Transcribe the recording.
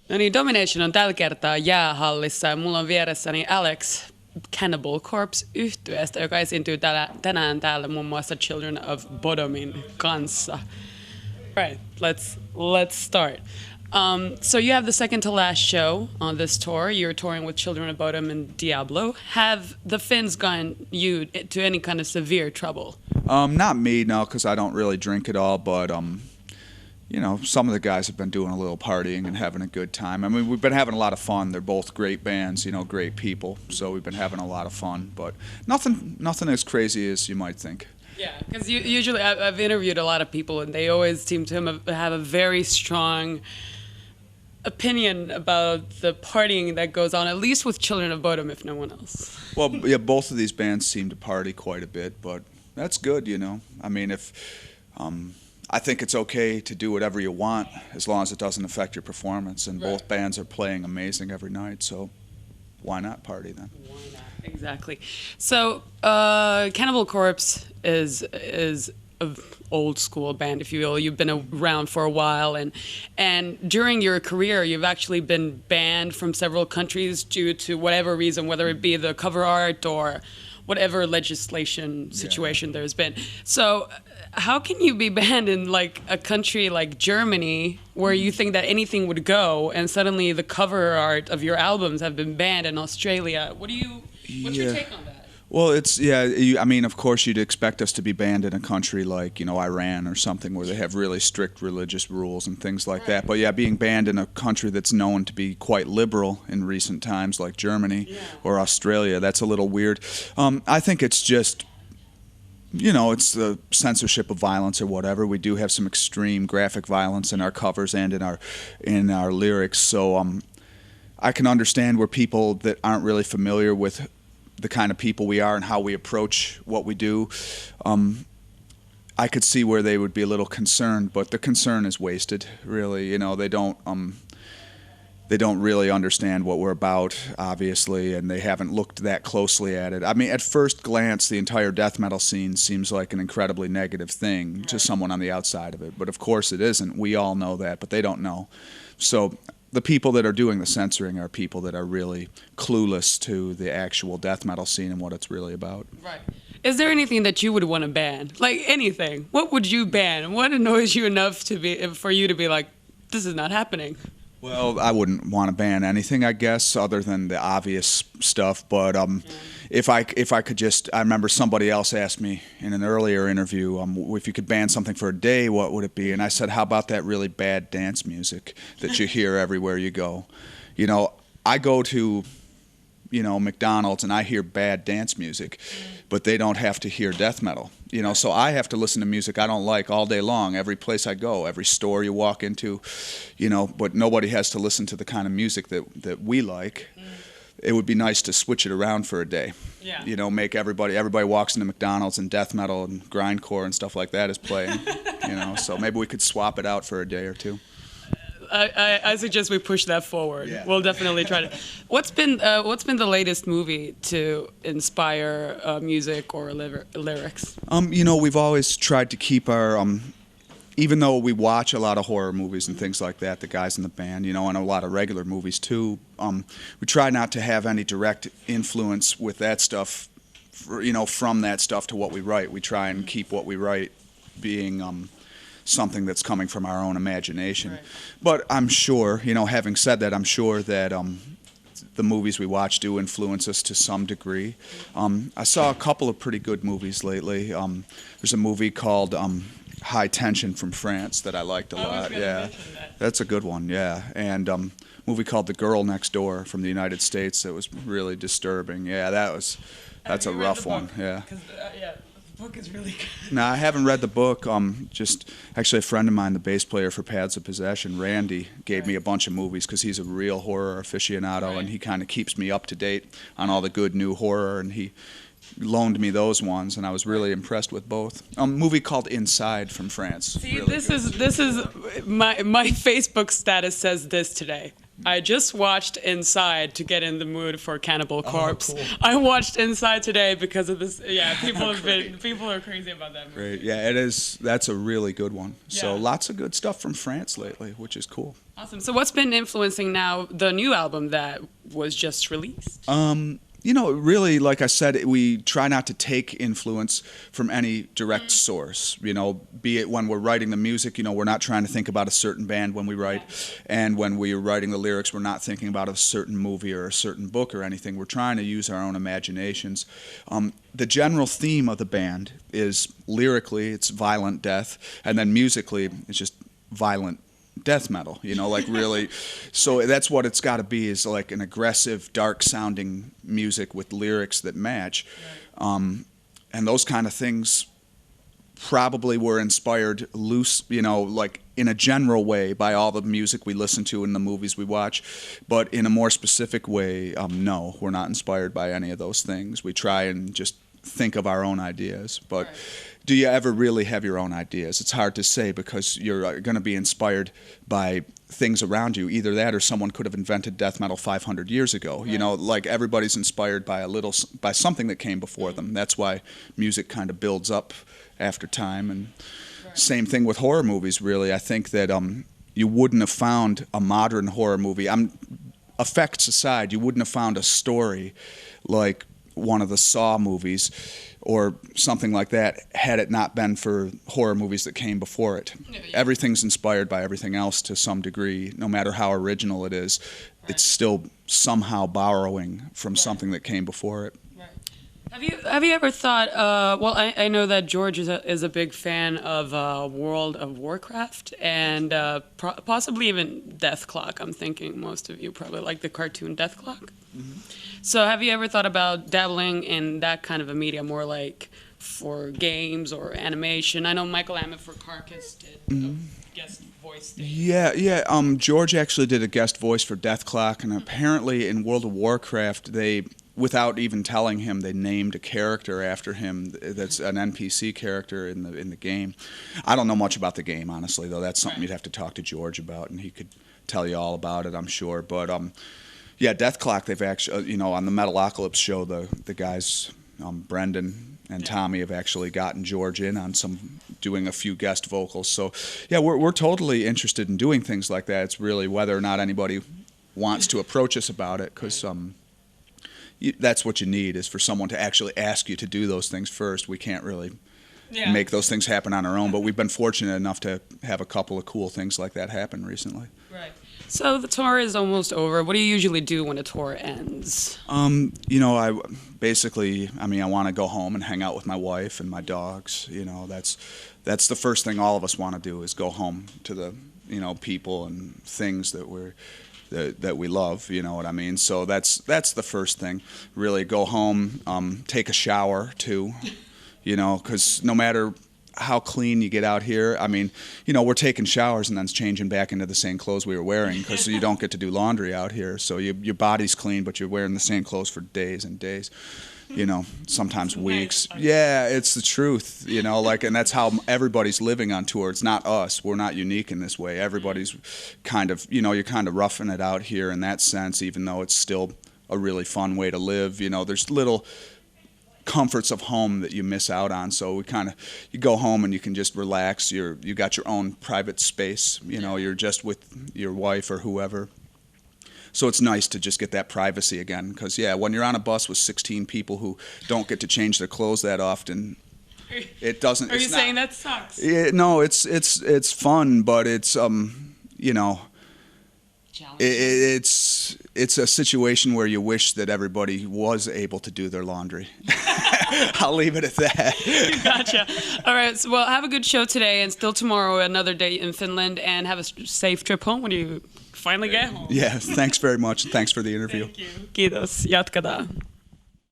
No niin, Domination on tällä kertaa jäähallissa ja mulla on vieressäni Alex Cannibal Corpse -yhtyeestä, joka esiintyy tänään täällä muun muassa Children of Bodomin kanssa. Right, let's start. So you have the second to last show on this tour. You're touring with Children of Bodom and Diablo. Have the Finns gotten you to any kind of severe trouble? Not me, no, because I don't really drink at all. But you know, some of the guys have been doing a little partying and having a good time. I mean, we've been having a lot of fun. They're both great bands, you know, great people. So we've been having a lot of fun, but nothing as crazy as you might think. Yeah, because usually I've interviewed a lot of people, and they always seem to have a very strong opinion about the partying that goes on, at least with Children of Bodom, if no one else. Well, yeah, both of these bands seem to party quite a bit, but that's good, you know. I mean, I think it's okay to do whatever you want as long as it doesn't affect your performance, and both bands are playing amazing every night, so why not party then? Why not? Exactly. So, Cannibal Corpse is an old school band, if you will. You've been around for a while, and during your career, you've actually been banned from several countries due to whatever reason, whether it be the cover art or whatever legislation situation there's been. So, how can you be banned in like a country like Germany, where you think that anything would go, and suddenly the cover art of your albums have been banned in Australia? What's your take on that? Well, I mean, of course, you'd expect us to be banned in a country like, you know, Iran or something where they have really strict religious rules and things like that. But yeah, being banned in a country that's known to be quite liberal in recent times, like Germany or Australia, that's a little weird. I think it's just, you know, it's the censorship of violence or whatever. We do have some extreme graphic violence in our covers and in our lyrics. So I can understand where people that aren't really familiar with the kind of people we are and how we approach what we do, I could see where they would be a little concerned, but the concern is wasted, really. You know, they don't really understand what we're about, obviously, and they haven't looked that closely at it. I mean, at first glance, the entire death metal scene seems like an incredibly negative thing to someone on the outside of it, but of course it isn't. We all know that, but they don't know. So the people that are doing the censoring are people that are really clueless to the actual death metal scene and what it's really about. Right. Is there anything that you would want to ban? Like anything? What would you ban? What annoys you enough for you to be like, this is not happening? Well, I wouldn't want to ban anything, I guess, other than the obvious stuff. But if I could just, I remember somebody else asked me in an earlier interview, if you could ban something for a day, what would it be? And I said, how about that really bad dance music that you hear everywhere you go? You know, I go to, you know, McDonald's and I hear bad dance music, but they don't have to hear death metal. You know, so I have to listen to music I don't like all day long, every place I go, every store you walk into, you know, but nobody has to listen to the kind of music that we like. It would be nice to switch it around for a day. Yeah. You know, make everybody walks into McDonald's and death metal and grindcore and stuff like that is playing, you know, so maybe we could swap it out for a day or two. I suggest we push that forward. Yeah. We'll definitely try to. What's been the latest movie to inspire music or lyrics? You know, we've always tried to keep our, even though we watch a lot of horror movies and things like that, the guys in the band, you know, and a lot of regular movies too, we try not to have any direct influence with that stuff, you know, from that stuff to what we write. We try and keep what we write being something that's coming from our own imagination. Right. But I'm sure, you know, having said that, I'm sure that the movies we watch do influence us to some degree. I saw a couple of pretty good movies lately. There's a movie called High Tension from France that I liked a lot. Yeah, that's a good one. Yeah, and a movie called The Girl Next Door from the United States that was really disturbing. Yeah, that's a rough one. Yeah. The book is really good. No, I haven't read the book. Just actually, a friend of mine, the bass player for Paths of Possession, Randy, gave me a bunch of movies because he's a real horror aficionado, and he kind of keeps me up to date on all the good new horror, and he loaned me those ones, and I was really impressed with both. A movie called Inside from France. See, really this is my Facebook status says this today. I just watched Inside to get in the mood for Cannibal Corpse. Cool. I watched Inside today because of this. Yeah, people are crazy about that movie. Great. Yeah, it is. That's a really good one. So Yeah. lots of good stuff from France lately, which is cool. Awesome. So what's been influencing now the new album that was just released? You know, really, like I said, we try not to take influence from any direct source. You know, be it when we're writing the music, you know, we're not trying to think about a certain band when we write. And when we're writing the lyrics, we're not thinking about a certain movie or a certain book or anything. We're trying to use our own imaginations. The general theme of the band is lyrically, it's violent death. And then musically, it's just violent death metal, you know, like really. So that's what it's got to be, is like an aggressive, dark sounding music with lyrics that match. And those kind of things probably were inspired loose, you know, like in a general way by all the music we listen to and the movies we watch. But in a more specific way, no, we're not inspired by any of those things. We try and just think of our own ideas. But do you ever really have your own ideas? It's hard to say, because you're going to be inspired by things around you. Either that, or someone could have invented death metal 500 years ago. You know, like everybody's inspired by something that came before them. That's why music kind of builds up after time. And same thing with horror movies, really. I think that you wouldn't have found a modern horror movie, effects aside, you wouldn't have found a story like one of the Saw movies or something like that had it not been for horror movies that came before it. Everything's inspired by everything else to some degree. No matter how original it is, it's still somehow borrowing from something that came before it. Have you ever thought? Well, I know that George is a big fan of World of Warcraft and possibly even Death Clock. I'm thinking most of you probably like the cartoon Death Clock. So have you ever thought about dabbling in that kind of a media, more like for games or animation? I know Michael Ammett for Carcass did a guest voice thing. Yeah. George actually did a guest voice for Death Clock, and apparently in World of Warcraft they, without even telling him, they named a character after him that's an NPC character in the game. I don't know much about the game, honestly, though. That's something you'd have to talk to George about, and he could tell you all about it, I'm sure. But yeah, Death Clock, they've actually, you know, on the Metalocalypse show, the guys, Brendan and Tommy, have actually gotten George in on doing a few guest vocals. So yeah, we're totally interested in doing things like that. It's really whether or not anybody wants to approach us about it, because that's what you need, is for someone to actually ask you to do those things first. We can't really make those things happen on our own, but we've been fortunate enough to have a couple of cool things like that happen recently. Right. So the tour is almost over. What do you usually do when a tour ends? You know, I want to go home and hang out with my wife and my dogs. You know, that's the first thing all of us want to do, is go home to the, you know, people and things that we love, you know what I mean? So that's the first thing. Really go home, take a shower too, you know, because no matter how clean you get out here, I mean, you know, we're taking showers and then changing back into the same clothes we were wearing, because you don't get to do laundry out here. So your body's clean, but you're wearing the same clothes for days and days. You know, sometimes weeks. Yeah, it's the truth, you know, like, and that's how everybody's living on tour. It's not us. We're not unique in this way. Everybody's kind of, you know, you're kind of roughing it out here in that sense, even though it's still a really fun way to live. You know, there's little comforts of home that you miss out on. So you go home and you can just relax. You got your own private space. You know, you're just with your wife or whoever. So it's nice to just get that privacy again, because yeah, when you're on a bus with 16 people who don't get to change their clothes that often, it doesn't. Are you saying that sucks? No, it's fun, but it's you know, it's a situation where you wish that everybody was able to do their laundry. I'll leave it at that. Gotcha. All right. So, well, have a good show today, and still tomorrow, another day in Finland, and have a safe trip home when you finally get home. Yeah. Thanks very much. Thanks for the interview. Thank you. Kiitos. Jatketaan.